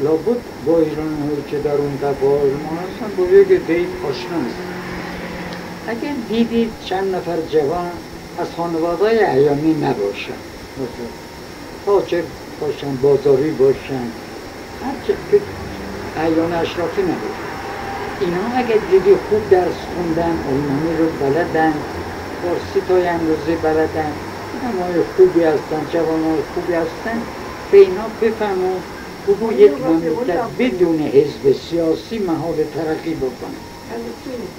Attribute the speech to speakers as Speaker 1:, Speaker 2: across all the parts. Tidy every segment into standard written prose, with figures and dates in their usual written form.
Speaker 1: لابد با ایرانی‌هایی که در اون دفعه آلمان هستن با یک عده‌ای آشنا هستن. اگر دیدید چند نفر جوان از خانواده‌های عیانی نباشن، مثلا تاجر باشن، بازاری باشن، هرچه که عیان اشرافی نباشن، اینا اگر دیدی خوب درس خوندن، آلمانی رو بلدن، فارسی تا یه اندازه بلدن، آدم‌های خوبی هستن، جوان‌های خوبی هستن، به اینا بفهمون بگو یک مملکت بدون حزب سیاسی محال ترقی بکنه.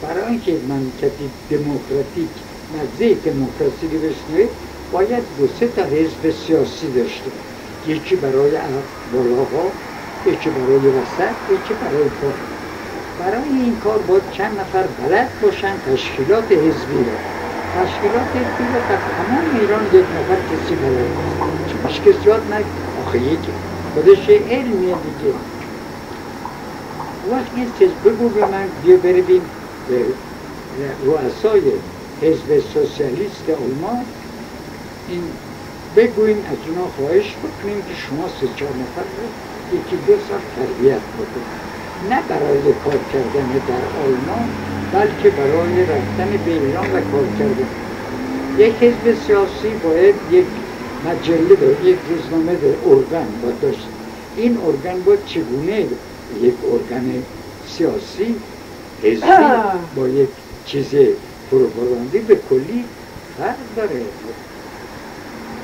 Speaker 1: برای اینکه مملکتی دموکراتیک مزه دموکراسی رو بشنوید باید دو سه تا حزب سیاسی داشته، یکی برای بالاها، یکی برای وسط، یکی برای پایین. برای این کار باید چند نفر بلد باشن تشکیلات حزبی رو. تشکیلات حزبی رو در تمام ایران یک نفر کسی بلد نیست، هیچ کسی یاد نگه، آخه یکی خودش علمیه دیگه. وقت نیست بگو به من بیا برویم به رؤسای حزب سوسیالیست آلمان این بگوییم، از اونا خواهش بکنیم که شما 3-4 نفر رو یکی 2 سال تربیت بکنید، نه برای کار کردن در آلمان بلکه برای رفتن به ایران و کار کردن. یک حزب سیاسی باید یک مجله داره، یک روزنامه داره، ارگان باید داشت. این ارگان باید چگونه یک ارگان سیاسی حزبی با یک چیز پروپاگاندی به کلی فرق داره.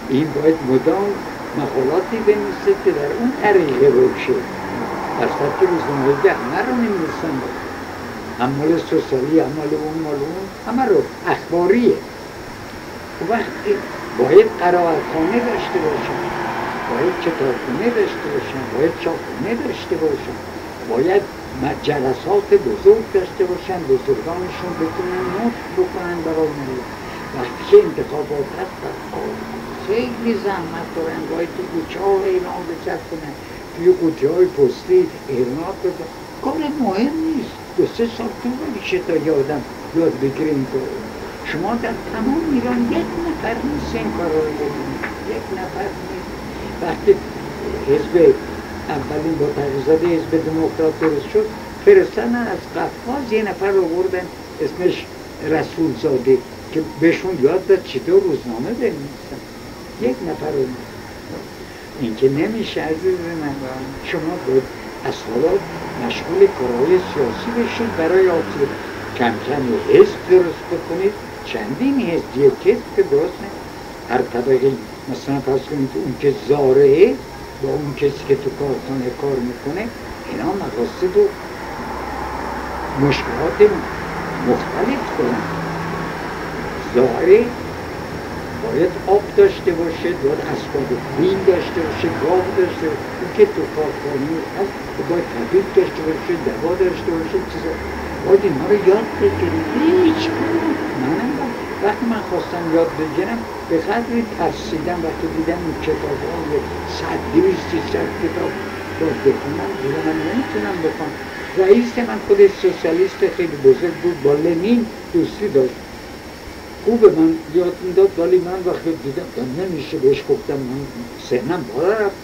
Speaker 1: این باید مدام مقالاتی بنویسه که در اون طریقه روشه، در سطح روزنامه‌ای همه رو نمی‌نویسن، هم مال سوسیالی، هم مال اون، مال اون، همه رو اخباریه. وقتی باید قرائتخانه داشته باشن، باید کتابخانه داشته باشن، باید چاپخانه داشته باشن، باید جلسات بزرگ داشته باشن، بزرگانشون بتونن نطق بکنن برای ملت. وقتی که انتخابات هست خیلی زحمت دارن، باید تو کوچه ها اعلام بچرخونن، توی قوطی‌های پستی اعلانات بدن. کار مهم نیست، 2-3 سال طول می‌کشه تا یادم یاد بگیره این کار. شما در تمام ایران یک نفر نیست این کار رو ببینید، یک نفر نیست. وقتی حزب اولین با تغییرزده حزب دموکرات درست شد، فرستادن از قفقاز یه نفر رو بردن اسمش رسول زاده که بهشون یاد داد چطور روزنامه بنویسن. یک نفر رو این که نمیشه عزیز من. شما باید از حالا مشغول کارهای سیاسی بشید، برای آتی کم کم حزب درست بکنید. چندین حزب، یک حزب که درست نه، هر طبقه مثلا فرض کنید اون که زارعه با اون کسی که تو کارخانه کار میکنه، اینا مقاصد و مشکلات مختلف دارن. زارع باید آب داشته باشه، باید اسباب بین داشته باشه، گاو داشته باشه، اون که تو کارخانه هست باید طبیب داشته باشه، دوا داشته باشه، چیزا باید اینها رو یاد بگیریم. هیچ کنم وقتی من خواستم یاد بگیرم به قدری ترسیدم وقتی دیدم این کتاب ها 100-200 کتاب باید بخونم، دیدم من نمیتونم بخونم. رئیس من خودش سوسیالیست خیلی بزرگ بود، با لنین دوستی داشت، خوب من یاد میداد، ولی من وقتی دیدم نمیشه بهش گفتم من سنم بالا رفت،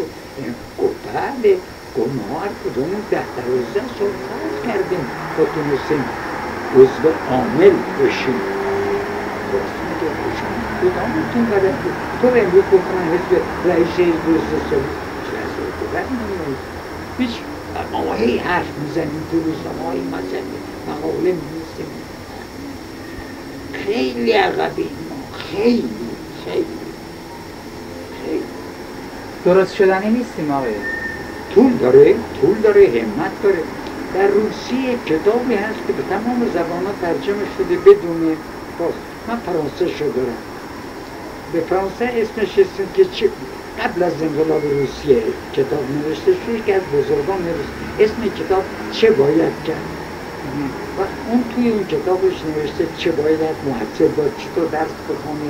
Speaker 1: گفت بله، گفت ما هر کدومون 10-12 سال کار کردیم تا تونستیم عضو عامل بشیم. راست میگه، کدامتون بلد بود؟ تو امروز بکنن رئیس حزب سوسیالیست چه از بلد نمیدونید؟ هیچ ما هی حرف میزنیم تو روزنامه های مذهبی، مقاله می‌نویسیم، خیلی عقبیم ما، خیلی خیلی خیلی
Speaker 2: درست شدنی نیستیم آقای.
Speaker 1: طول داره، همت داره. در روسیه کتابی هست که به تمام زبان‌ها ترجمه شده بدون باز. من فرانسه شو دارم، به فرانسه اسمش هست که قبل از انقلاب روسیه کتاب نوشته شده که از بزرگان روسیه، اسم کتاب چه باید کرد و اون توی اون کتابش نوشته چه باید محصل باید چطور درس بخونه،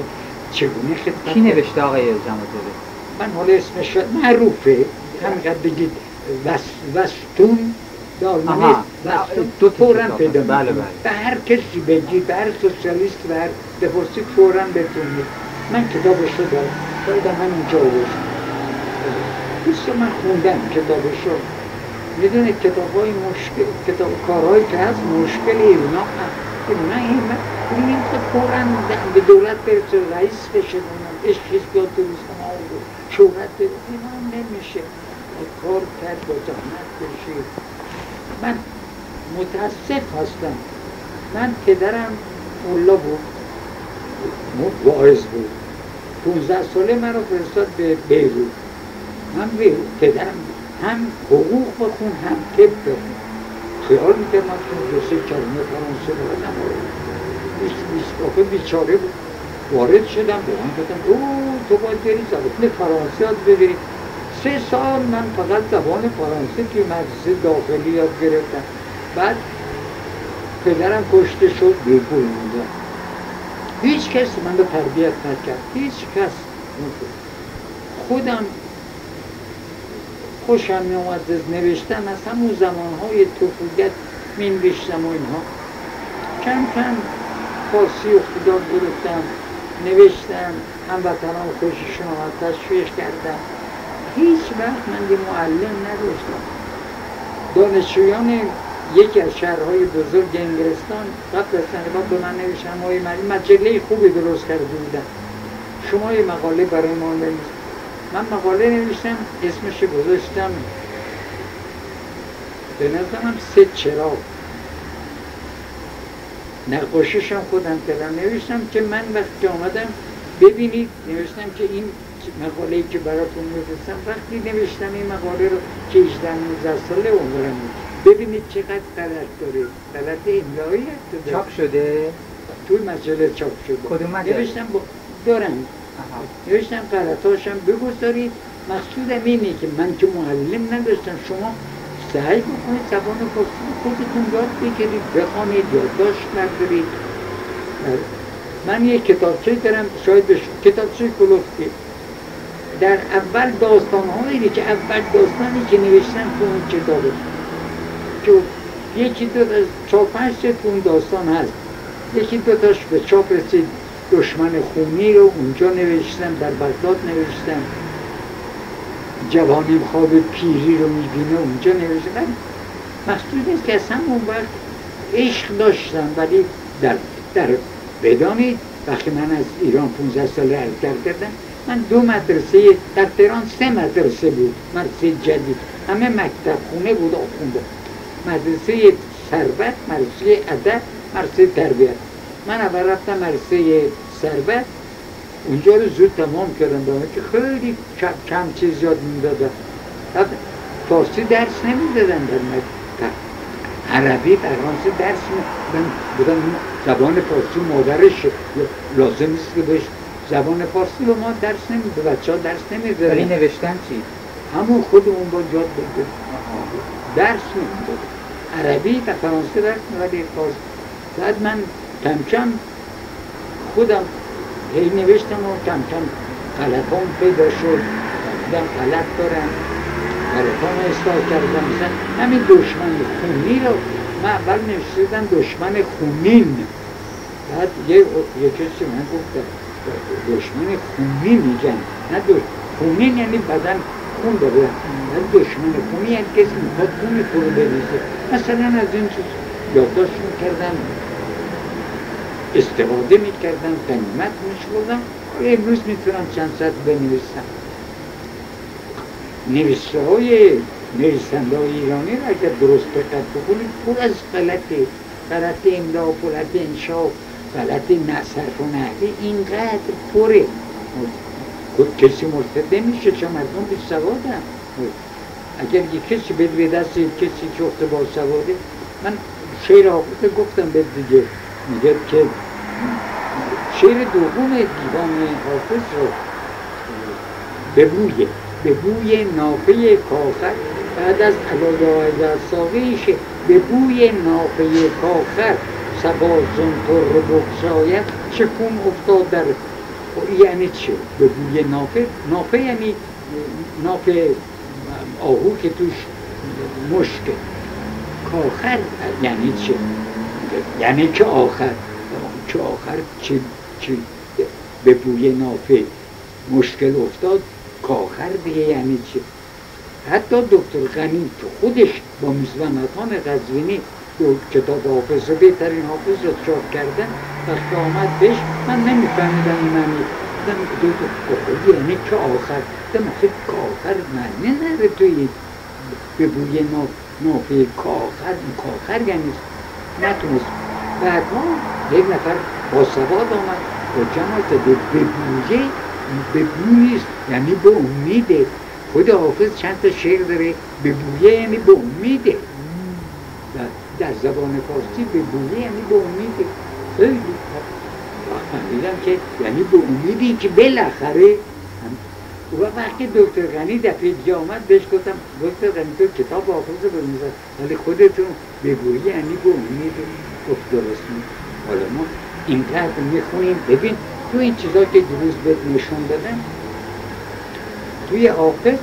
Speaker 1: چگونه خدمت.
Speaker 2: کی نوشته آقای جماعت‌زاده؟
Speaker 1: من حالا اسمش معروفه، همینقدر بگید وستون دالمانی
Speaker 2: دو
Speaker 1: فوراً پیدا
Speaker 2: بله
Speaker 1: می‌کنه. به هر کسی بگید، به هر سوسیالیست و هر بپرسید فوراً بتونید. من کتابش رو دارم من اونجا آوردم، دوست من خوندم کتابش رو، میدونه کتاب‌های مشکل، کارهایی که هست مشکل اینا همت این که پرن به دولت برسه رئیس بشه اش چیز بیاد درست کنه شهرت بده اینا هم نمیشه کار کرد با زحمت بشه. من متاسف هستم، من پدرم ملا بود، واعظ بود، 15 ساله من رو فرستاد به بیروت. من پدرم هم حقوق بخون هم طب بخون. خیال میکرد من تو 2-3 کلمه فرانسه بلدم، 20 بیچاره بود. وارد شدم به من گفتم تو باید بری زبان فرانسه یاد بگیری. 3 سال من فقط زبان فرانسه توی مدرسه داخلی یاد گرفتم. بعد پدرم کشته شد، بیرگول موندم. هیچ کس من رو تربیت نکرد، هیچ کس. خودم خوشم می‌آمد از نوشتن، از همون زمانهای طفولیت می‌نوشتم و اینها. کم کم فارسی و خدا گرفتم، نوشتم، هموطنان خوششون آمد، تشویق کردم. هیچ وقت من یه معلم نداشتم. دانشجویان یکی از شهرهای بزرگ انگلستان قبل از انقلاب به من نوشتن آقای معلم مجله خوبی درست کرده بودن، شما یه مقاله برای ما بنویسید. من مقاله نوشتم، اسمش گذاشتم به نظرم 3 چراغ. نقاشیشم خودم کردم، نوشتم که من وقتی آمدم ببینید، نوشتم که این مقاله‌ای که براتون می‌فرستم، وقتی نوشتم این مقاله رو که 18-19 ساله عمرم بود، ببینید چقدر غلط داره، غلط املایی هست.
Speaker 2: چاپ شده؟
Speaker 1: توی مجله چاپ شده.
Speaker 2: کدوم مجله؟
Speaker 1: نوشتم دارم. نوشتم غلطاشم بگذارید. مقصودم اینه که من که معلم نداشتم، شما سعی بکنید زبان فارسی خودتون یاد بگیرید، بخوانید، یادداشت بردارید. من یک کتابچه دارم، شاید کتابچه کلوفتی. در اول داستان‌هایی که اول داستانی که نوشتم تو اون کتابه، که یکی دو از 4-5 تا اون داستان هست. یکی دو تاش به چاپ رسید، دشمن خونی رو اونجا نوشتم، در بغداد نوشتم. جوانی خواب پیری رو میبینه اونجا نوشتم. مقصود است که از همون وقت عشق داشتم، ولی در بدانید وقتی من از ایران 15 ساله حرکت کردم، من 2 مدرسه در تهران، 3 مدرسه بود، مدرسه جدید، همه مکتب خونه بود و خونده. مدرسه ثروت، مدرسه ادب، مدرسه تربیت. من اول رفتم مدرسه ثروت، اونجا رو زود تمام کردم، برای که خیلی کم چیز یاد میدادن. فارسی درس نمیدادن در مکتب، عربی، فرانسه درس بودن. زبان فارسی مادرش لازم نیست که بهش زبان فارسی به ما درس نمیده، بچه ها درس نمیدادن.
Speaker 2: ولی نوشتن چی؟
Speaker 1: همون خودمون با یاد بگیر، درس نمیده. عربی و فرانسه درس ولی فارسی. بعد من کم کم خودم هی نوشتم و کم کم غلطام پیدا شد، دیدم غلط دارم، غلطام اصلاح کردم. مثلا همین دشمن خونی رو من اول نوشتم دشمن خونین. بعد یه کسی من گفت دشمن خونی میگن، نه خونین یعنی بدن خون داره، نه دشمن خونی یعنی کسی میخواد خونی تو رو بریزه. مثلا از این چیز یادداشت میکردم، استفاده میکردم، غنیمت میشوردم. امروز میتونم چند ساعت بنویسم. نویسنده های ایرانی را اگر درست دقت بکنید پر از غلط املا، غلط انشا، غلط صرف و نحوی، اینقدر پره. کسی مرتد نمیشه، چون مردم بی سوادن. اگر یک کسی به دست یک کسی که اخت با سواده، من شعر حافظ گفتم به دیگه، میگه که شعر دوم دیوان حافظ رو به بوی نافه کاخر، بعد از علایه ساقیش به بوی نافه کاخر سبا زنطر بگشاید چه خون افتاد در. یعنی چه؟ به بوی نافه یعنی نافه آهو که توش مشکه. کاخر یعنی چه؟ یعنی که آخر چه به بوی نافه مشکل افتاد، کاخر دیگه یعنی چه؟ حتی دکتر غنی که خودش با میزبانتان قزوینی کتاب حافظ رو بهترین حافظ رو چاپ کردن وقتی آمد بهش من نمیفهمیدم این معنی دم دکتر یعنی که آخر دم آخه که آخر معنی نداره توی به بوی نافه که آخر یعنی نتونست بعدها یک نفر با سواد آمد با جماعت به بویه به بویست یعنی به امیده خود حافظ چند تا شعر داره به بویه یعنی به امیده در زبان فارسی به بویه یعنی به امیده خیلی فهمیدم که یعنی به امیدی که بالاخره و وقتی دکتر غنی دفعه دیگه آمد بهش گفتم دکتر غنی تو کتاب حافظ رو بنویس ولی خودتون به بویه یعنی به امیده گفت درست حالا ما اینقدر میخونیم ببین تو این چیزا که دیروز بهت نشون دادم توی حافظ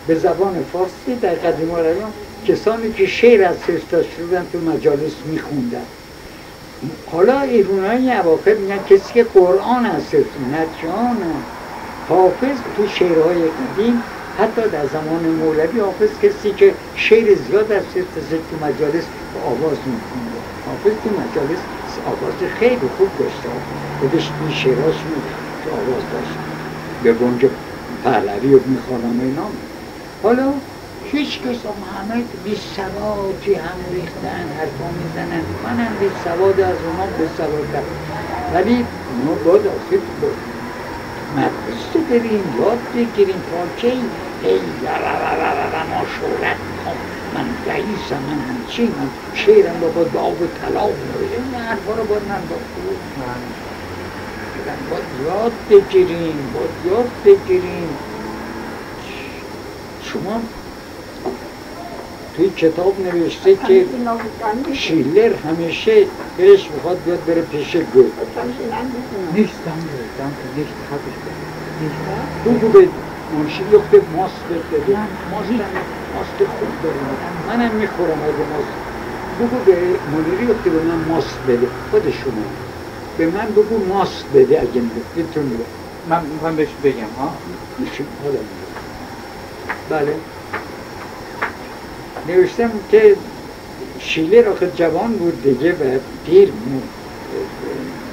Speaker 1: به زبان فارسی در قدیم الایام کسانی که شعر از فرستاد شدن تو مجالس میخوندن حالا ایرونایی اواخر میگن کسی که قرآن از فرستاد جانم حافظ تو شعرهای قدیم حتی در زمان مولوی حافظ کسی که شعر زیاد از فرستاد تو مجالس آواز میخونده حافظ تو مجالس آواز خیلی خوب داشته خودش این شعراش تو آواز داشت به گنج پهلوی و میخوانم اینا حالا هیچ کس همه بی سوادی هم ریختن حرفا میزنن منم بی سواد از اونا بی سوادم ولی ما باید آخر مدرسه بریم یاد بگیریم پاچه ای ما شورت میخوام من رئیسم من همچی من شعرم رو باید با آب و طلا این حرفا رو باید من باید یاد بگیریم شما توی کتاب نوشته که شیلر همیشه بهش میخواد بیاد بره پیش گل
Speaker 2: نیستم خطش
Speaker 1: بگو به منشی یخت ماست بده ماست خوب داریم منم میخورم از ماست بگو به منیری یخت به من ماست بده خود شما به من بگو ماست بده اگه میتونی
Speaker 2: من میخوام بهش بگم ها
Speaker 1: حالا بله نوشتم که شیلر آخه جوان بود دیگه و دیر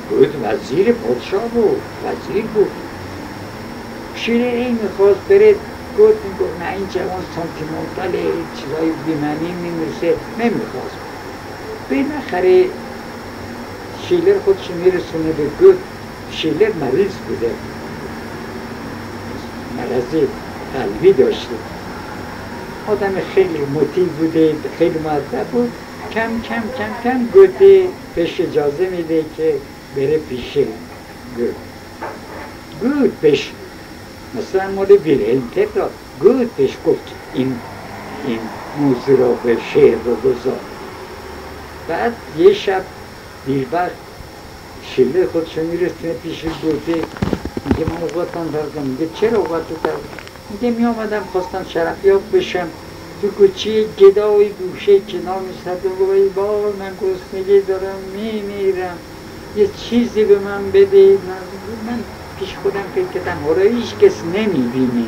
Speaker 1: بود وزیر پادشاه بود وزیر بود شیلر این میخواست بره گفت نه این جوان سانتیمنتاله چیزای بیمعنی میمیرسه نمیخواست بالاخره شیلر خودش میرسونه به گفت شیلر مریض بوده مرض قلبی داشته آدم خیلی مطیع بوده خیلی مؤدب بود کم گوته بهش اجازه میده که بره پیش گوت بهش مثلا مال ویلهلم تل گوت بهش گفت این موضوع را به شعر رو گذار بعد یه شب دیر وقت شیلر خودشو میرسونه پیش گوته میگه من اوقاتم دارم میگه چرا اوقاتو دارم میگه می آمدم خواستم شرفیاب بشم تو کوچه گدای گوشه کنار میشد و گوی بار من گرسنگی دارم میمیرم یه چیزی به من بده من پیش خودم فکر کردم حالا هیچ کس نمیبینی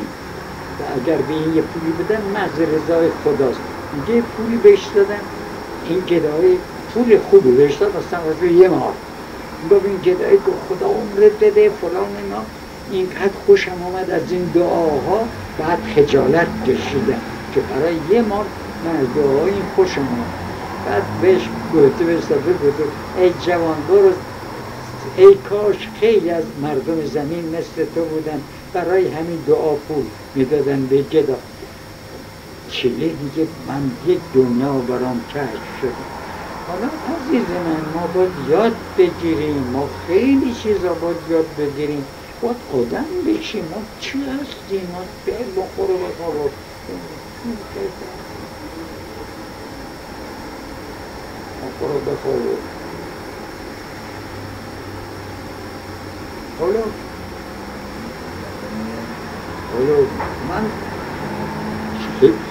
Speaker 1: و اگر به این یه پولی بدم محض رضای خداست میگه پولی بهش دادم این گدای پول خوبی بهش داد اصلا واسه یه ماه میگه این گدای که خدا عمرت بده فلان اینا اینقدر خوشم آمد از این دعاها بعد خجالت کشیدم که برای یه ماه من از دعاهای این خوشم آمد بعد بهش گفته گفته ای جوان برو ای کاش خیلی از مردم زمین مثل تو بودن برای همین دعا پول میدادن به گدا چله دیگه من یک دنیا برام کشف شد حالا عزیز من ما باید یاد بگیریم ما خیلی چیزا باید یاد بگیریم باید آدم بشیم ما چی هستیم ما بیای بخور و بخور حالا من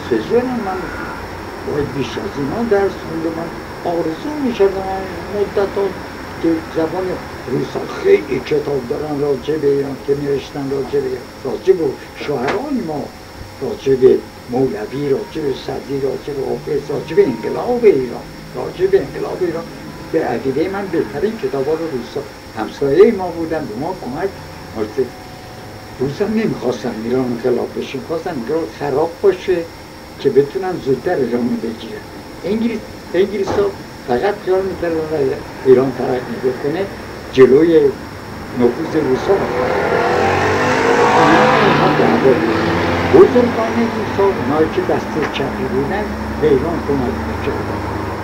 Speaker 1: خجالم من باید بیش از اینا درس خونده من آرزو میشدم مدت ها که زبان روسا خیلی کتاب دارن راجع به ایران که نوشتن راجع به شاعران ما، راجع به مولوی، راجع به سعدی، راجع به حافظ، راجع به انقلاب ایران. به عقیده من بهترین کتابا رو روسا همسایه ما بودن، به ما کمک کرد. روسا نمیخواستن ایران انقلاب بشه، میخواستن ایران خراب باشه که بتونن زودتر ایران رو بگیرن. انگلیس ها فقط خیال میکردن ایران ترقی بکنه جلوی نفوذ روسا بزرگان روسا، اونایی که دست چپی بودن به ایران کمک میکردن،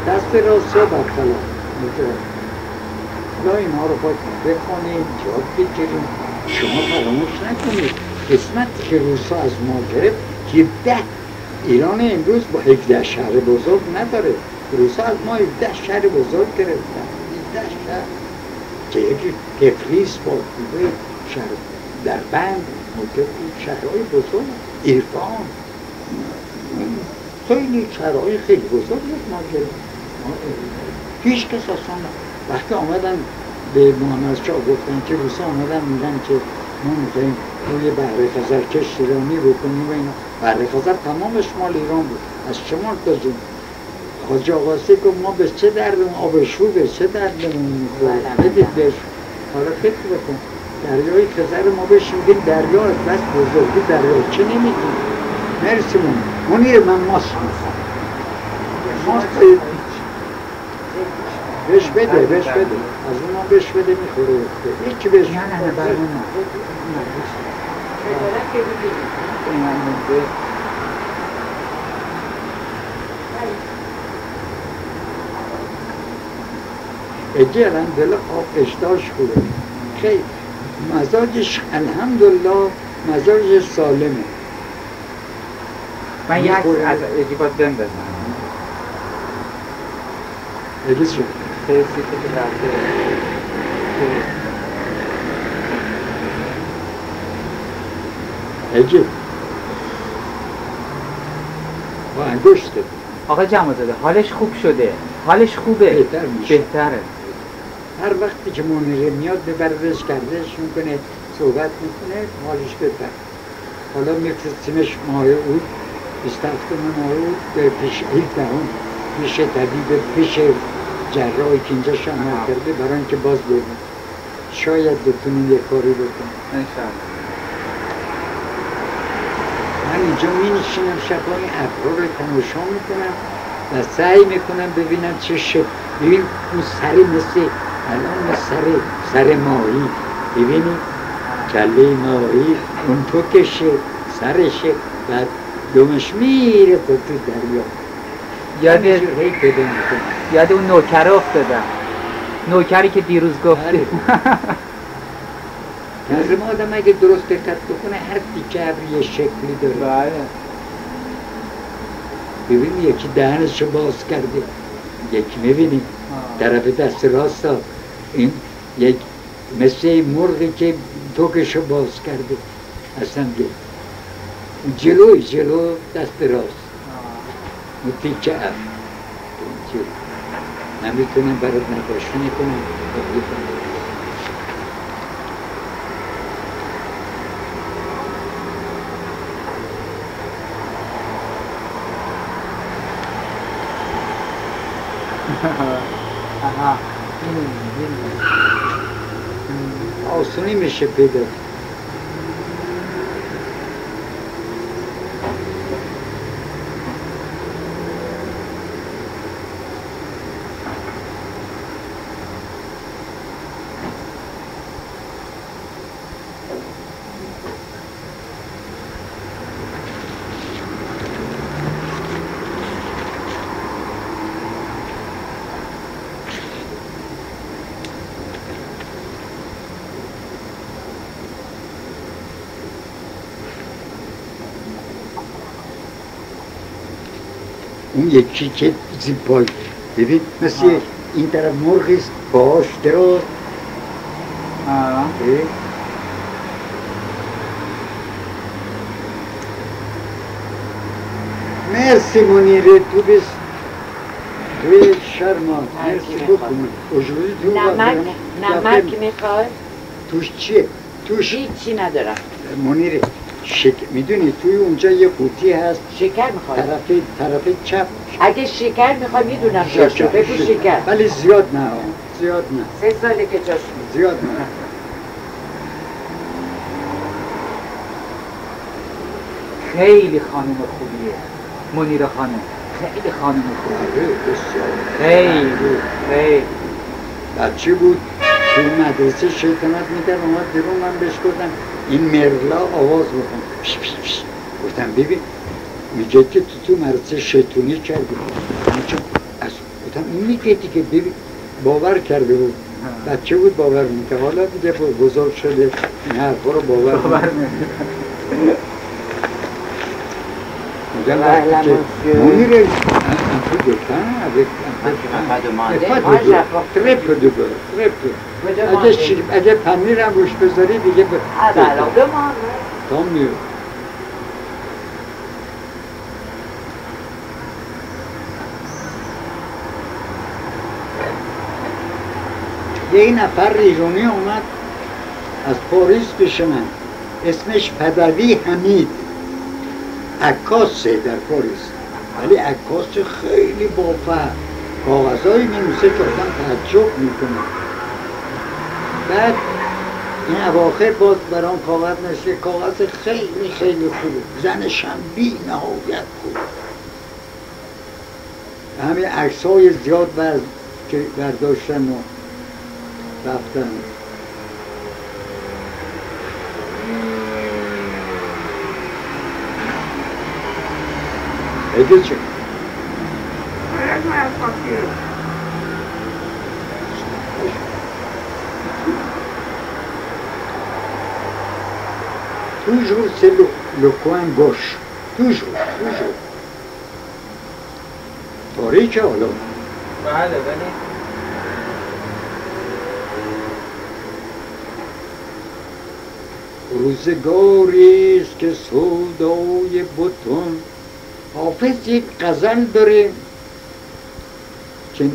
Speaker 1: دست راست ها برخلاف یا اینها رو باید بخونیم، جواب بگیریم. شما فراموش نکنید قسمتی که روسا از ما گرفت 17 ایران امروز با 17 شهر بزرگ نداره. روسا از ما 17 شهر بزرگ گرفتن، 17 شهر که یکی تفلیس با دیگه شهر دربند، شهرهای بزرگ، ایرفان، خیلی شهرهای خیلی بزرگ ما گرفتن. هیچ کس اصلا وقتی آمدن به محمد شاه گفتن که روسا آمدن میگن که ما میخواییم روی بحر خزر کشتیرانی بکنیم و اینا. بحر خزر تمامش مال ایران بود، از شمال تا جنوب. خواجه آقاسی گفت ما به چه دردمون آب شور به چه دردمون میخوره، بدید بهش. حالا فکر بکن دریای خزر ما بهش میگیم دریا بس بزرگی دریا چه نمیگیم. مرسی منیر من ماست میخوام ماست بهش بده از اون بهش بده میخوره یکی بهش
Speaker 2: نه برمون
Speaker 1: اگه الحمدلله آقشتاش خوبه، خیلی مزاجش الحمدلله مزاجش سالمه.
Speaker 2: من یک از اجیبات بهم بزنم
Speaker 1: اگه چه؟
Speaker 2: خیلی که رفته
Speaker 1: اگه با انگشته
Speaker 2: آقا جمازاده حالش خوب شده، حالش خوبه،
Speaker 1: بهتر میشه،
Speaker 2: بهتره.
Speaker 1: هر وقتی که منیره میاد ببردش کردش میکنه صحبت میکنه حالش بهتر. حالا میفرستیمش ماه اود 27 ماه اود به پیش پیش طبیب پیش جراحی که اینجا شما کرده برای اینکه باز ببین شاید بتونیم یه کاری بکنیم
Speaker 2: انشاءالله.
Speaker 1: من اینجا می نشینم شبا این ابرها رو تماشا میکنم و سعی میکنم ببینم چه شکل. ببین اون سری مثل الان سر ماهی، ببینی کله ماهی اون توکشه سرشه و دومش میره تو دریا.
Speaker 2: یاد اون نوکره افتادم، نوکری که دیروز گفتی.
Speaker 1: لازم آدم اگه درست دقت بکنه هر تیکه ابر یه شکلی داره.
Speaker 2: بله.
Speaker 1: ببینی یکی دهنشو باز کرده، یکی میبینی طرف دست راستا این یک مثل مرغی که توکشو باز کرده اصلا جلو دست راست اون تیکه ابر نمیتونم برات نقاشی کنم.
Speaker 2: آها
Speaker 1: آسونی میشه پیدا. اون یکی که زیبایی ببین مثل این طرف مرغیست باش دراز. مرسی منیره تو بس توی شرما مرسی بکنی
Speaker 3: نمک میخوای؟
Speaker 1: توش چیه؟ توش
Speaker 3: هیچی ندارم.
Speaker 1: منیره میدونی توی اونجا یه قوطی هست
Speaker 3: شکر میخوای؟
Speaker 1: طرف چپ
Speaker 3: اگه شکر میخوای میدونم جاشو، بگو شکر.
Speaker 1: ولی زیاد نه، زیاد نه.
Speaker 3: 3 ساله که جاشو
Speaker 1: زیاد نه.
Speaker 2: خیلی خانم خوبیه منیره خانم، خیلی خانم خوبیه. خیلی
Speaker 1: بچه بود توی مدرسه شیطنت میکرد، اومد بیرون، من بهش گفتم این مرلا آواز بکن. گفتم ببین میگه که تو مدرسه شیطونی کردی. گفتم این میگه که ببین باور کرده بود. بچه بود باور میکرد، حالا دیگه بزرگ شده این حرفا رو باور میکرد. Monire, un peu de pain avec un peu de pain.
Speaker 3: pas demandé.
Speaker 1: Pas
Speaker 3: Moi,
Speaker 1: de beurre,
Speaker 3: j'apporte.
Speaker 1: très peu de beurre, très peu. اگه پنیر هم روش بذاری دیگه
Speaker 3: Ah bah alors demande.
Speaker 1: tant mieux. یه نفر ایرانی اومد از پاریس پیش من، اسمش پدوی حمید، عکاسه در پاریس، ولی عکاس خیلی بافهم، کاغذهایی می‌نویسه که آدم تعجب میکنه. بعد این اواخر باز برام کاغذ نوشته، کاغذ خیلی خیلی خوبه، زنش هم بی نهایت خوب. همین عکس‌های زیاد که برداشتن و رفتن. Ege çek. Toujours c'est le coin gauche. Toujours. تاریکه حالا.
Speaker 2: بله ولی
Speaker 1: روزگاری است که سودای بتون. حافظ یک غزل داره که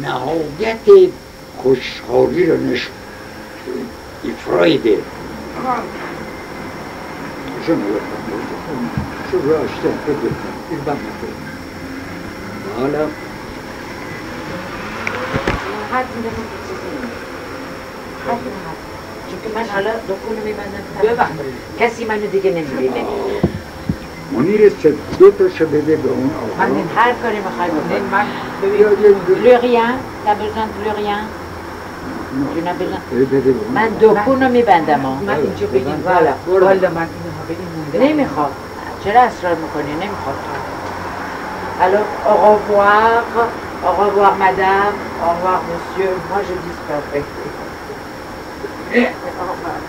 Speaker 1: نهایت خوشحالی رو نشون ایفرایده شو راشتن بده ایربان نکنه حالا
Speaker 3: حد میدونم چون که من حالا دکونو میبندم کسی منو دیگه نمیبینه.
Speaker 1: منیر دو تاشو بده به اون آقا.
Speaker 3: من هر کاری میخوای بکنی.
Speaker 2: من
Speaker 3: لورین t'as besoin de لورین؟ من دکونو میبندم.
Speaker 2: من اینجا بگیم
Speaker 3: والا
Speaker 2: والا من اینها به این مونده
Speaker 3: نمیخواد. چرا اصرار میکنی؟ نمیخواد. Alors au revoir madame, au revoir monsieur, moi je disparais. Au revoir.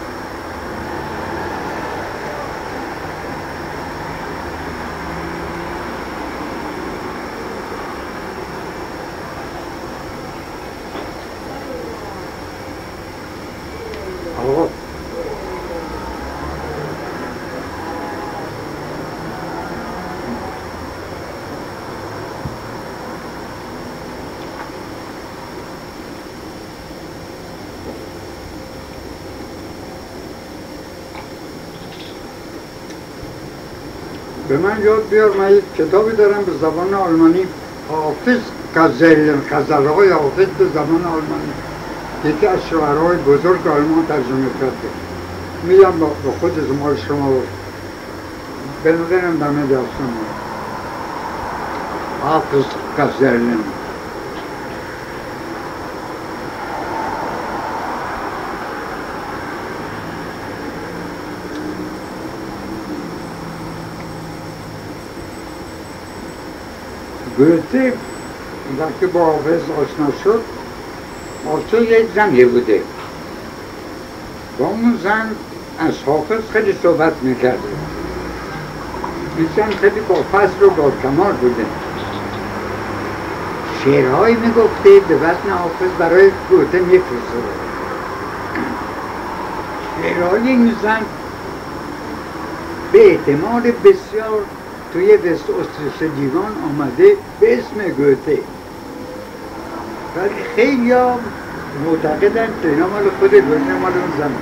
Speaker 1: آقا به من یاد بیار، من یک کتابی دارم به زبان آلمانی، حافظ غزل‌های حافظ به زبان آلمانی، یکی از شاعرهای بزرگ آلمان ترجمه کرده. میگم با خود مال شما به نظرم دمه داستان حافظ غزل‌ها گوته وقتی با حافظ آشنا شد، حافظ یک زنی بوده، با اون زن از حافظ خیلی صحبت میکرده. این زن خیلی با فضل و با کمال بوده، شعرهایی میگفته به وزن حافظ برای گوته میفرستاده. شعرهای این زن به احتمال بسیار توی دست استرس دیوان آمده به اسم گوته. ولی خیلی ها معتقدن که اینا مال خود گوته مال اون زن.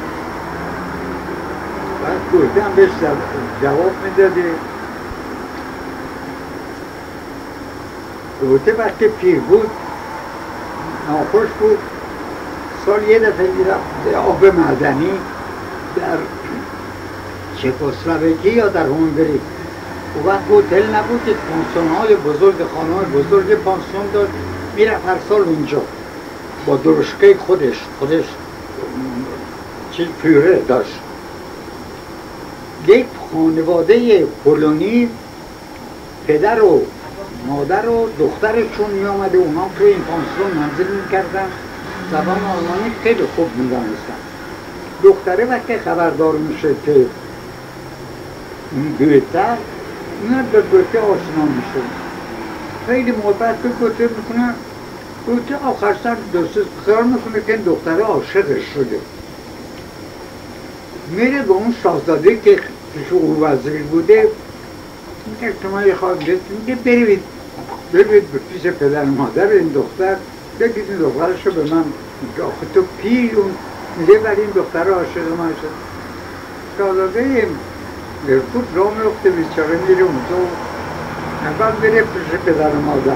Speaker 1: بعد گوته هم بهش جواب میداده. گوته وقتی پیر بود ناخوش بود، سال یه دفعه میرفت آب معدنی در چکسلواکی یا در هنگری. و وقت هتل نبود که پانسیون‌های بزرگ، خانه‌های بزرگ پانسیون داشت، میرفت هر سال اونجا با درشکه خودش چیز پیوره داشت. یک خانواده پولونی پدر و مادر و دخترشون می آمده، اونا توی این پانسیون منزل میکردن، زبان آلمانی خیلی خوب میدانستن. دختره وقتی خبردار میشه که گوته میاد به گوته آشنا میشه، خیلی محبت به گوته میکنه. گوته آخر سر دوست خیال میکنه که این دختره عاشقش شده، میره به اون شاهزاده که پیش او وزیر بوده میگه شما یه خواهد میگه برید به پیش پدر مادر این دختر بگید این دخترش رو به من میگه آخه تو پیر اون میگه ولی این دختر عاشق من شد. شاهزاده خود راه میفته بیچاره میره اونجا اول بره پیش پدر مادر،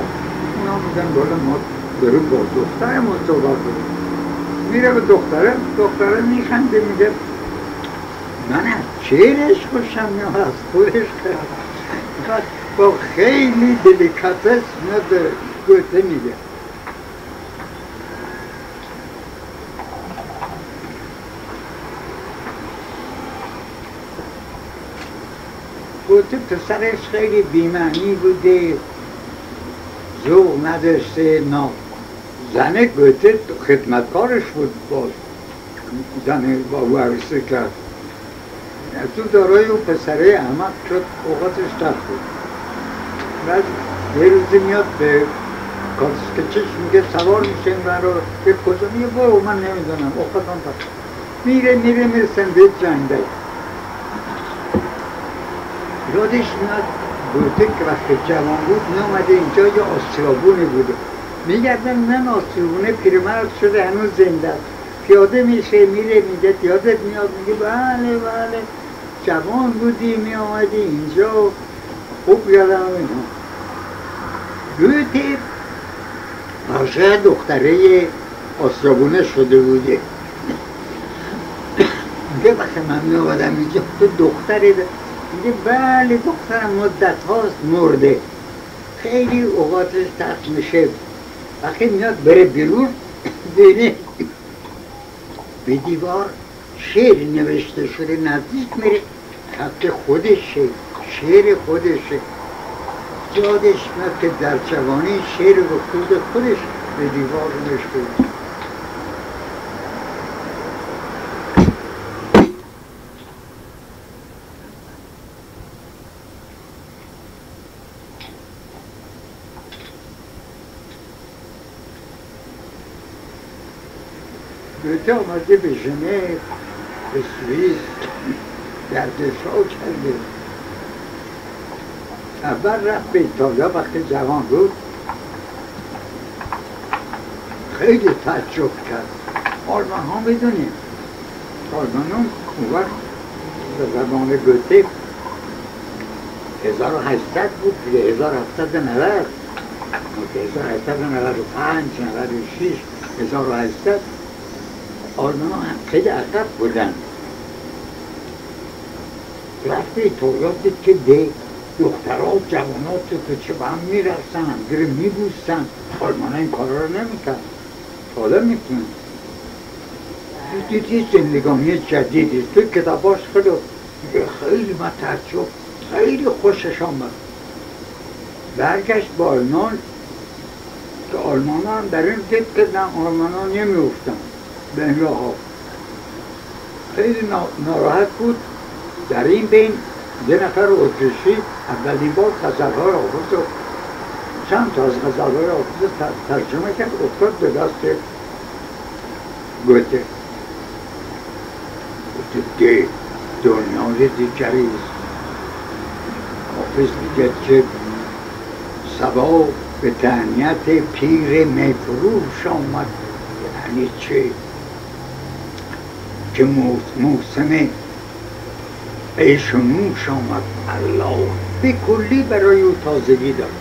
Speaker 1: اونا میگن بالا ما بریم با دخترمون صحبت کنیم. میره به دختره میخنده میگه من از چهرش خوشم میاد از خودش با خیلی دلیکاتس میاد به گوته میگه گوته پسرش خیلی بیمعنی بوده، ذوق نداشته، زن گوته خدمتکارش بود، با زن با او عروسی کرد. تو دارای اون پسره احمق شد، اوقاتش تخت بود. بعد یه روزی میاد به کاسکچش میگه سوار میشه این رو به کجا میگه برو من نمیدونم اوقاتم تخت. میرسن به جنگل. یادش میاد گوته که وقتی جوان بود میامده اینجا یه آسیابونه بوده، میگردن من آسیابونه پیرمرد شده هنوز زنده است، پیاده میشه میره میگه یادت میاد؟ میگه بله جوان بودی میامدی اینجا خوب یادم اینا. گوته عاشق دختره آسیابونه شده بوده. میگه وقتی من میامدم اینجا تو دختره میگه بله دخترم مدت هاست مرده، خیلی اوقاتش تخت میشه. وقتی میاد بره بیرون بینه به دیوار شعر نوشته شده، نزدیک میره خط خودشه، شعر خودشه. یادش میاد که در جوانی شعر گفته خودش به دیوار نوشته بود. گوته آمده به ژنو، به سوئیس گردش‌ها کرده. اول رفت به ایتالیا وقتی جوان بود، خیلی تعجب کرد. آلمان ها میدونیم آلمان ها اون وقت به زبان گوته 1800 بود دیگه، 1790 1895 96 1800 آلمان ها خیلی عقب بودن. رفت ایتالیا دید که دخترها و جوانات که چه به هم میرسن، همگیره میبوستن. آلمان ها این کارا رو نمیکرد، حالا میکنن. دیدی زندگانی جدیدی توی کتاباش خیلی من تعجب، خیلی خوشش آمد. برگشت با آلمان که آلمان ها هم در این دید که آلمان ها نمیفتن به این راه ها. خیلی ناراحت بود. در این بین یه نفر اتریشی اولین بار غزل‌های حافظ رو چند تا از غزل‌های حافظ ترجمه کرد، افتاد به دست گوته. گوته دنیای دیگری است. حافظ میگه که صبا به تهنیت پیر میفروش آمد. یعنی چه؟ که موسم عیش و نوش آمد. الله به کلی برای او تازگی داد.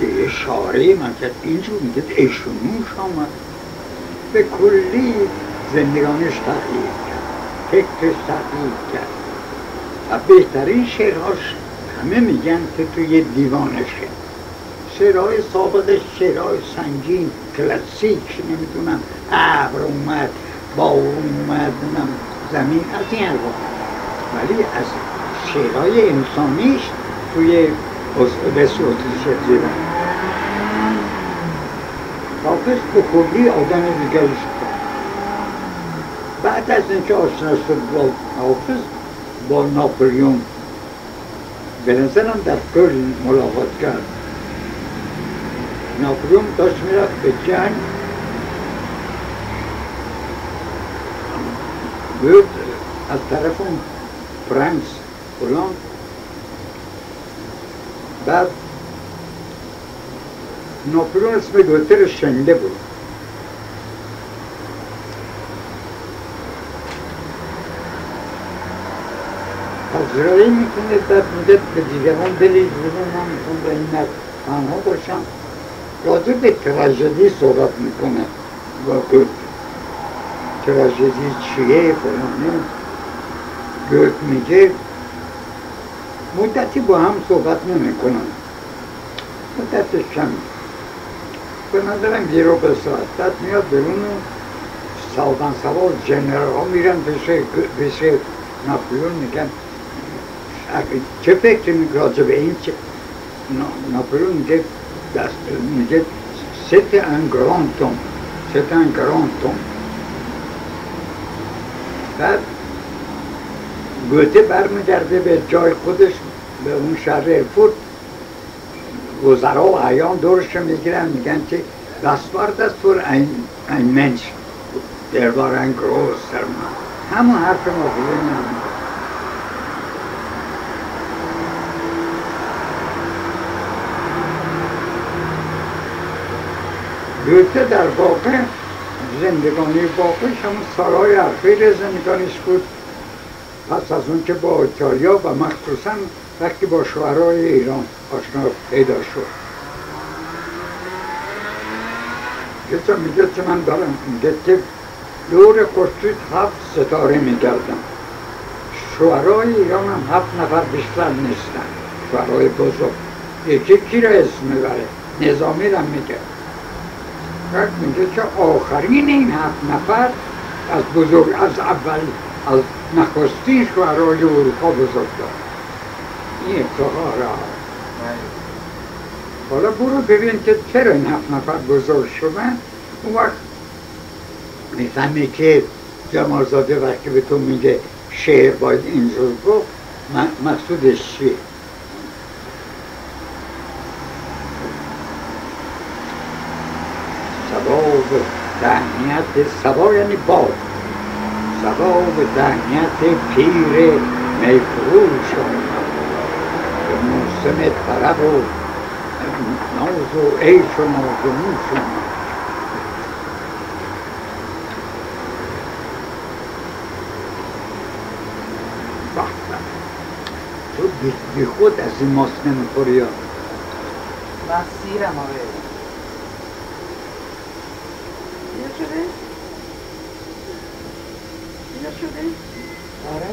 Speaker 1: که اشاره من کرد اینجور میگه عیش و نوش آمد، به کلی زندگانش تغییر کرد، فکرش تغییر کرد و بهترین شعرهاش همه میگن که توی دیوانشه. شعرهای سابقش شعرهای سنگین کلاسیک، نمیدونم ابر اومد، بارون اومد، زمین، از این حرفا. ولی از شعرهای انسانیش توی به صورت شدیدن حافظ به کلی آدم دیگری شد. بعد از اینکه آشنا شد با حافظ با ناپلیون به نظرم در کل ملاقات کرد. ناپلیون داشت میرفت به جنگ، بود از طرف فرانس فلان. بعد ناپلیون اسم دوتر شنده بود. پذیرایی میکنه در مدت به دیگران دلی بودن، من میخوام به این تنها باشم. راجع به تراژدی صحبت میکنه با گوت. تراژدی چیه فلانه. گوت میگه مدتی با هم صحبت نمیکنن، مدتش کم. به نظرم یه رو به ساعت بعد میاد برون سالبان سوار جنرال ها میرن پیش ناپلیون میگن چه فکر میگه راجع به این؟ چه ناپلیون میگه میگه c'est un grand homme، c'est un grand homme. بعد گوته برمیگرده به جای خودش، به اون شهر ارفورت. وزرا و اعیان دورش میگیرن میگن که das war das für ein Mensch، der war ein großer Mann. همون حرف ناپلیون هم گوته در واقع زندگانی واقعش همون سالهای اخیر زندگانیش بود. پس از اون که با ایتالیا و مخصوصا وقتی با شعرهای ایران آشنا پیدا شد. میگه که من دارم میگه که دور خورشید 7 ستاره میگردم. شعرهای ایران هم 7 نفر بیشتر نیستن، شعرهای بزرگ. یکی کی را اسم میبره؟ نظامی را میگه. بعد میگه که آخرین این 7 نفر از بزرگ، از اول، از نخستین شعرهای اروپا بزرگ دار. این افتخار را. حالا برو ببین که چرا این 7 نفر بزرگ شدن. اون وقت میفهمی که جمالزاده وقتی به تو میگه شعر باید اینجور گفت مقصودش چیه. سبا به تهنیت، سبا یعنی باد، سبا به تهنیت پیر میفروش آمد، به موسم طرب و ناز و عیش و ناز و نوش آمد. تو بی خود از این ماست نمیخوری یا؟
Speaker 2: من سیرم آره.
Speaker 3: اینا شده؟ اینا شده؟
Speaker 2: آره.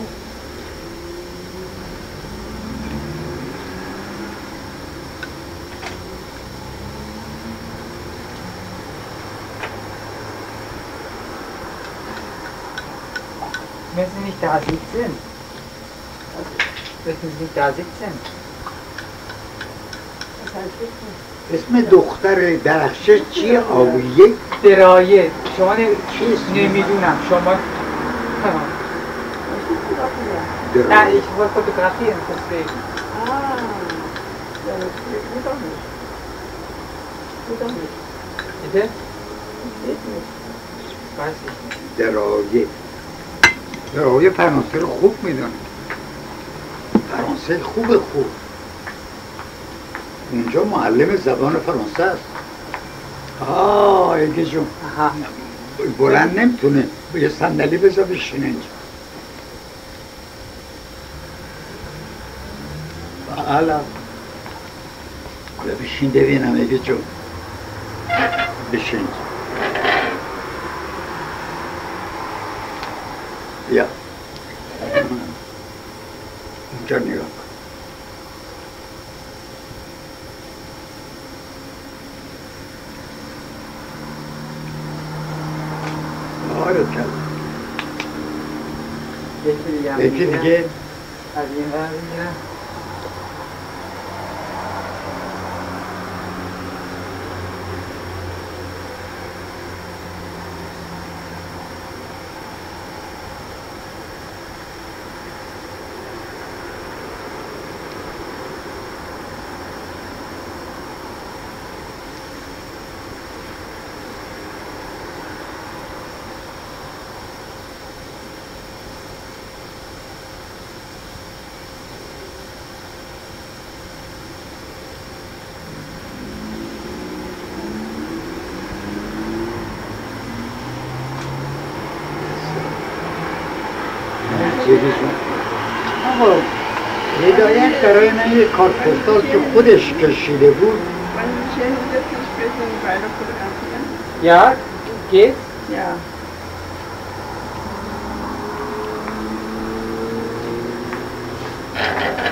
Speaker 2: Wenn sie nicht da sitzen. Wenn sie nicht da sitzen.
Speaker 1: اسم دختر درخشش چیه؟ آویه؟
Speaker 2: درایه. شما نمیدونم. شما نه ich wollte fotografieren deswegen. Bitte? weiß ich nicht.
Speaker 1: درایه. درایه فرانسه رو خوب میدونه. فرانسه خوب. اونجا معلم زبان فرانسه است. ایگه جون بلند نمیتونه، یه صندلی بذار بشینه اینجا. بله بشین ببینم ایگه جون، بشین بیا اینجا نگاه کن. یکی دیگه
Speaker 2: از این ور میگیرم.
Speaker 1: آقا هدایت برای من یک کارت پستال که خودش کشیده بود.
Speaker 2: Ja, geht's?
Speaker 3: Ja.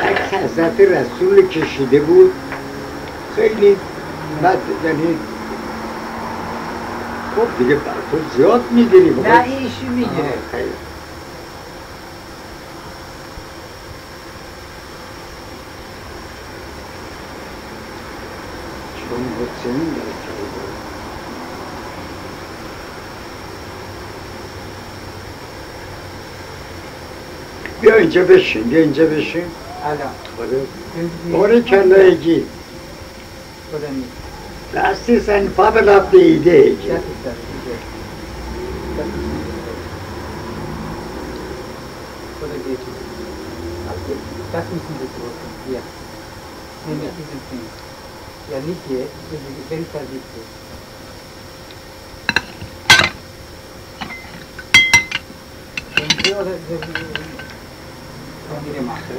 Speaker 1: عکس حضرت رسول کشیده بود، خیلی بد، یعنی خب دیگه تو زیاد میگیری.
Speaker 2: نه این ایشی میگیره.
Speaker 1: خیلی چون حسین در کرده. بیا اینجا بشین، بیا اینجا بشین.
Speaker 2: الان
Speaker 1: باره کلایگی
Speaker 2: خدا نیست.
Speaker 1: Das ist eine fabelhafte Idee.
Speaker 2: Das ist das. Oder geht es? Das müssen wir drücken. Ja. Nee, nicht diesen Ding. Ja, nicht hier. Das ist die Fensterliste. Können Sie oder können wir machen?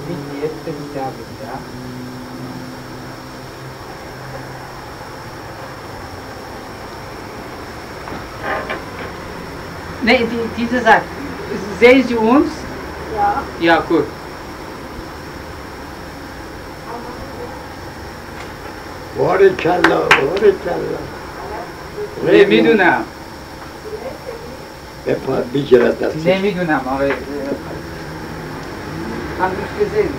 Speaker 2: Nicht jetzt, das ist da, ja. Nee, diese sagt, sehen Sie uns?
Speaker 3: Ja.
Speaker 2: Ja, gut.
Speaker 1: باریکلا باریکلا.
Speaker 2: نمیدونم.
Speaker 1: بگیرد دستش.
Speaker 2: نمیدونم آقای هم gesehen.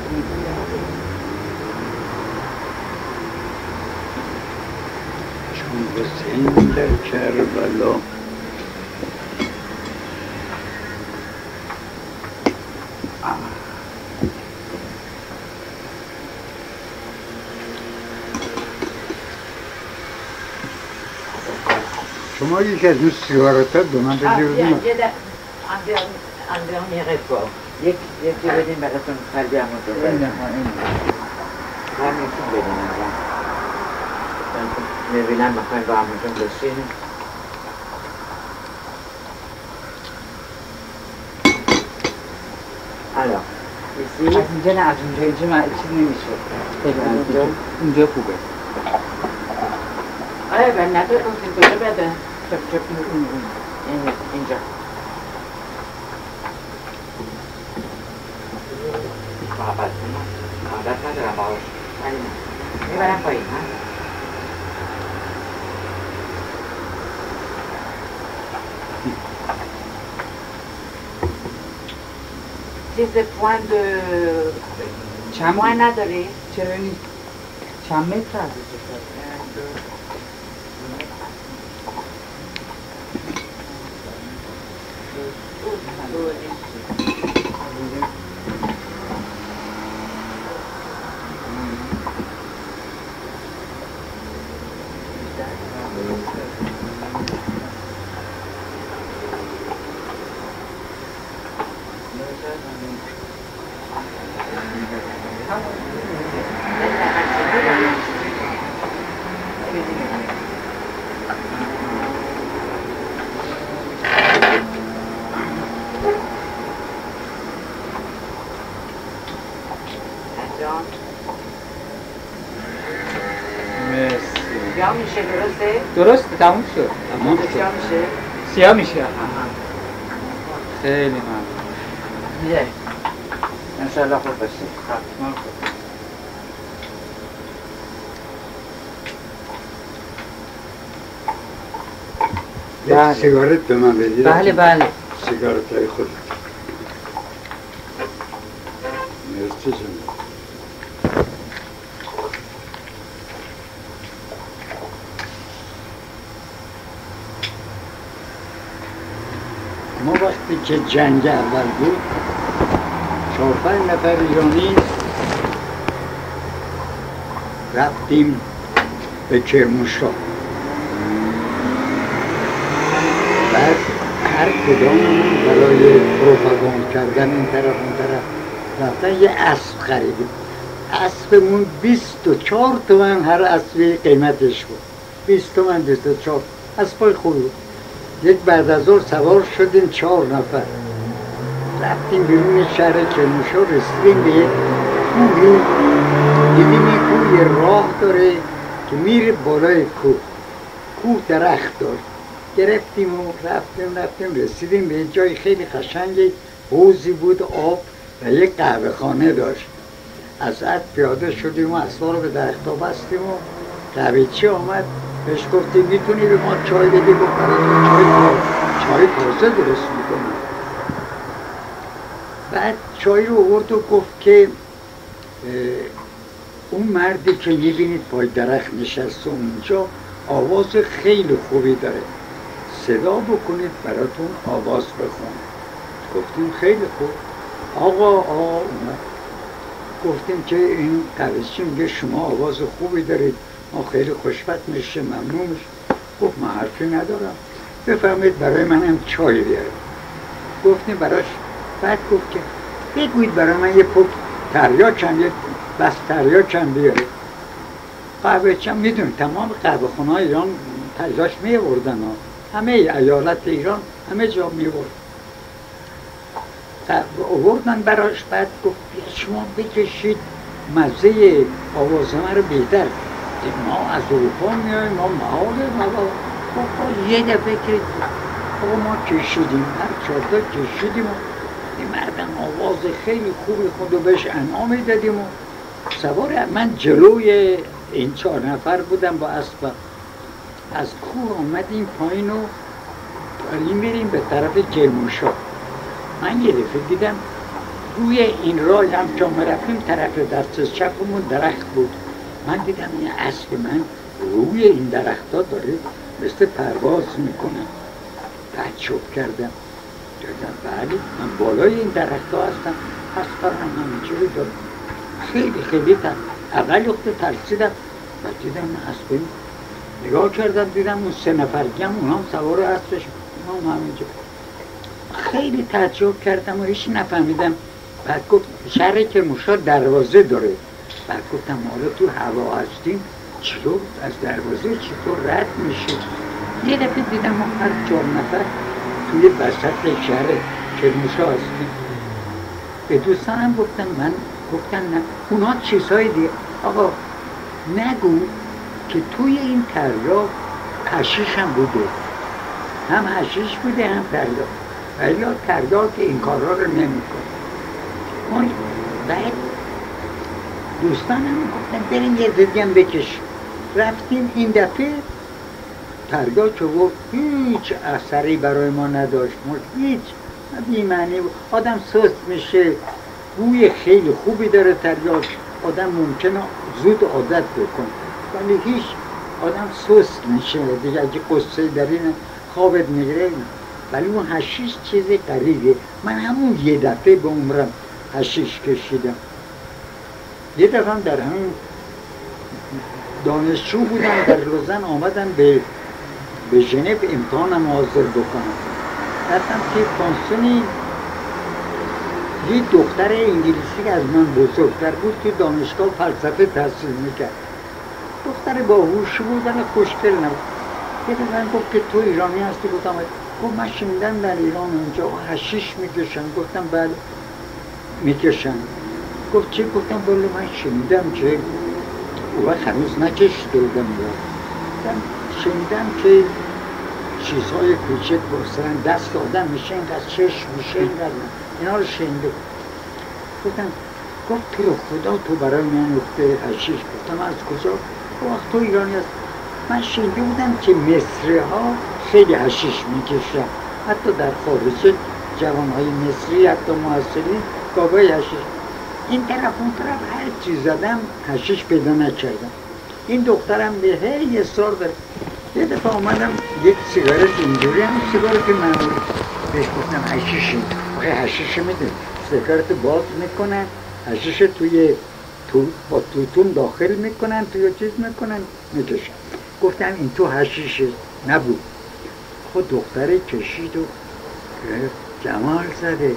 Speaker 1: چون حسین در کربلا شما یکی از اون سیگارتا به من بگیردیم.
Speaker 3: Un dernier effort. یکی بدین براتون قلبی همون رو بدین. همینتون بدین اول. میبینم میخواین با همونتون بشینیم. الان
Speaker 2: از اینجا نه، از اینجا من چیز نمیشه. اونجا خوبه.
Speaker 3: آره به نداره کجا بده؟ چپ اینجا. عادت ندارم باش. میبرم پایین ها. چیز پوان پوان نداری؟
Speaker 2: چرا نیست؟ چند متر از
Speaker 3: سیاه میشه درسته؟
Speaker 2: درسته تموم شد. تموم شد.
Speaker 3: سیاه میشه؟
Speaker 2: سیاه میشه. خیلی ممنون.
Speaker 3: بیایید انشالله خوب باشید.
Speaker 2: حتما خوب.
Speaker 1: یک سیگارت به من بدید.
Speaker 2: بله بله.
Speaker 1: سیگارت های خود. مرسی جناب. ما وقتی که جنگ اول بود 4-5 نفر ایرانی رفتیم به کرمانشاه. بعد هر کداممون برای پروپاگاند کردن این طرف اون طرف رفتن یه اسب خریدیم. اسبمون 24 تومن هر اسبی قیمتش بود. 20 تومن 24 اسبای خوبی بود. یک بعد از ظهر سوار شدیم 4 نفر رفتیم بیرون شهر کرمانشاه. رسیدیم به یک کوهی، دیدیم این کوه یه راه داره که میره بالای کوه درخت داره. گرفتیم و رفتیم رسیدیم به جای خیلی قشنگی، حوضی بود آب و یک قهوه خانه داشت. از عد پیاده شدیم و اسبا رو به درخت‌ها بستیم و قهوه‌چی آمد بهش گفتیم میتونی به ما چای بدی؟ گفت براتون چای تازه درست میکنم. بعد چای رو آورد و گفت که اون مردی که میبینید پای درخت نشسته اونجا آواز خیلی خوبی داره، صدا بکنید براتون آواز بخونه. گفتیم خیلی خوب. آقا اومد. گفتیم که این قهوه‌چی میگه شما آواز خوبی دارید، ما خیلی خوشبخت میشه، ممنون میشه. گفت من حرفی ندارم، بفرمایید برای منم چای بیارم. گفتیم براش. بعد گفت که بگویید برای من یه پک تریاکم، یه بس تریاکم بیاره. قهوه‌چی هم میدونید تمام قهوه خونه‌های ایران تریاک میوردن، همه ایالت ایران همه جا میورد. آوردن براش. بعد گفت شما بکشید مزه آواز من رو بهتر، ما از اروپا میایم، ما محاله گفت یه دفعه که ما کشیدیم، هر 4 تا کشیدیم و این مردم آواز خیلی خوبی خود رو بهش انعام دادیم و سوار. من جلوی این 4 نفر بودم با اسب. از کوه آمدیم پایین و داریم میریم به طرف کرمانشاه. من یه دفعه دیدم روی این راه هم که ما رفتیم طرف دست چپمون درخت بود. من دیدم این اسب من روی این درخت‌ها داره مثل پرواز میکنه. تعجب کردم، دیدم بله من بالای این درخت‌ها هستم، پس برم همینجوری دارم. خیلی اول وقت ترسیدم و دیدم اسب. نگاه کردم دیدم اون 3 نفرگی هم اونها سوار اسبش، اونها همینجا. خیلی تعجب کردم و هیچ نفهمیدم. بعد گفت شهر کرمانشاه دروازه داره. بعد گفتم حالا تو هوا هستیم چطور از دروازه چطور رد میشه؟ یه دفعه دیدم ما هر 4 نفر توی وسط شهر کرمانشاه هستیم. به دوستانم گفتن نه اونها چیزهای دیگه. آقا نگو که توی این تریا حشیش هم بوده، هم حشیش بوده هم تریا، ولی تریا که این کارها رو نمی‌کنه. بعد دوستانم گفتن بریم یه زدی هم بکش. رفتیم این دفعه تریا که بود هیچ اثری برای ما نداشت، هیچ بی‌معنی بود. آدم سست میشه، بوی خیلی خوبی داره تریا، آدم ممکنه زود عادت بکنه ولی هیچ آدم سست میشه دیگه. اگه قصه دارین خوابت میگیره. ولی اون حشیش چیز غریبه. من همون یه دفعه به عمرم حشیش کشیدم. یه دفعه در همون دانشجو بودم در لوزن، آمدم به ژنو امتحانم حاضر بکنم. رفتم که پانسونی یه دختر انگلیسی که از من بزرگتر بود تو دانشگاه فلسفه تحصیل میکرد. دختر باهوش بود ولی خوشگل نبود. یه دفعه من گفت که تو ایرانی هستی؟ گفتم گفت من شنیدم در ایران اونجا حشیش میکشن. گفتم بله میکشن. گفت چی؟ گفتم بله من شنیدم که او وقت هنوز نکشیده بودم. شنیدم که چیزهای کوچک بسرن دست آدم میشه اینقدر چشم میشه اینقدر اینا رو شنیده. گفتم گفت تو رو خدا تو برای من نقطه حشیش. گفتم از کجا؟ گفت تو ایرانی هست. من شنیده بودم که مصری ها خیلی حشیش میکشن، حتی در خارج جوان های مصری حتی محصلین گاگای حشیش. این طرف اون طرف هر چیز زدم حشیش پیدا نکردم. این دخترم به هی اصرار داره. یه دفعه آمدم یک سیگارت اینجوری هم سیگارت معمولی بهش گفتم حشیشه. آخه حشیشه میدونی سیگارت باز میکنن حشیش توی با توتون داخل میکنن توی چیز میکنن میکشن. گفتم این تو حشیشه نبود. خود دختره کشید و جمال زده.